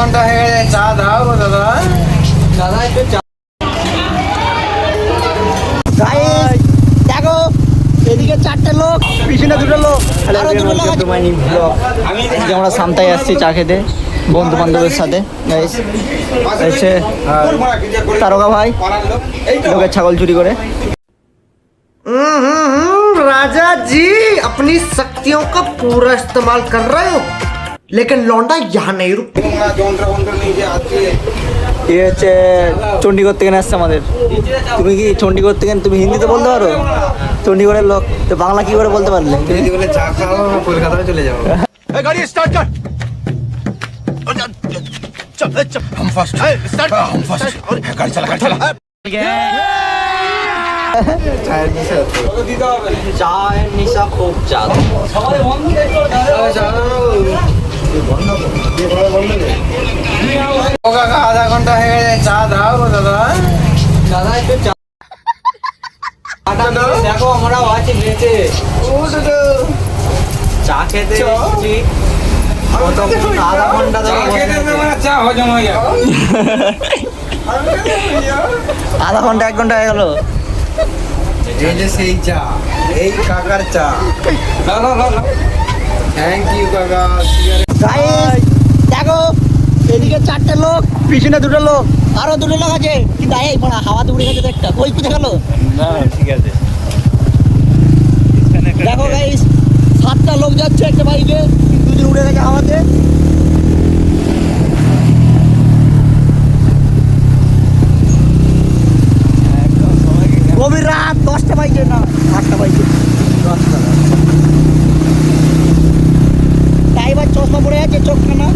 ঘন্টা হয়ে গেছে, চা দাও গো দাদা। দাদা একটু চা। গাইস দেখো, এদিকে 4টে লোক, পিছনে 2টো লোক, আরো 2টো লোক আছে। আজকে আমরা সামতায় আসছি চা খেতে বন্ধু বান্ধবের সাথে। গাইস হচ্ছে তারকা ভাই লোকের ছাগল চুরি করে। राजा जी अपनी शक्तियों का पूरा इस्तेमाल कर रहे हो, लेकिन लौंडा यहाँ नहीं रुक। ये হচ্ছে চণ্ডীগড় থেকে আসছে আমাদের। তুমি কি চণ্ডীগড় থেকে, তুমি হিন্দিতে বলতে পারো? চণ্ডীগড়ের লোক তো বাংলা কি করে বলতে পারলে? যদি বলে চা খাও কলকাতায় চলে যাবো। गाड़ी स्टार्ट कर। चल चल हम फर्स्ट स्टार्ट हम फर्स्ट गाड़ी चला চায়ের নেশা হচ্ছে। চায়ের নেশা খুব চাঁদ। ও কাকা আধা ঘন্টা হয়ে গেছে, চা দাও গো দাদা। দাদা একটু চা দেখো, আমরাও আছি বেঁচে চা খেতে এসেছি। আধা ঘন্টা ধরে চা হজম হয়ে যাবে। আধা ঘন্টা 1 ঘন্টা হয়ে গেল। এই যে সেই চা, এই কাকার চা। থ্যাংক ইউ কাকা। গাইস দেখো, এদিকে 4টে লোক, পিছনে 2টো লোক, আরো 2টো লোক আছে। কিন্তু এই পড়া হাওয়াতে উড়ে গেছে তো একটা। কই কোথায় গেল? না ঠিক আছে। দেখো গাইস, 7টা লোক যাচ্ছে একটা বাইকে, 2জন উড়ে গেছে হাওয়াতে। গভীর রাত 10টা বাইকে, না 8টা বাইকে, 10টা। ড্রাইভার চশমা পড়ে আছে, চোখটা না।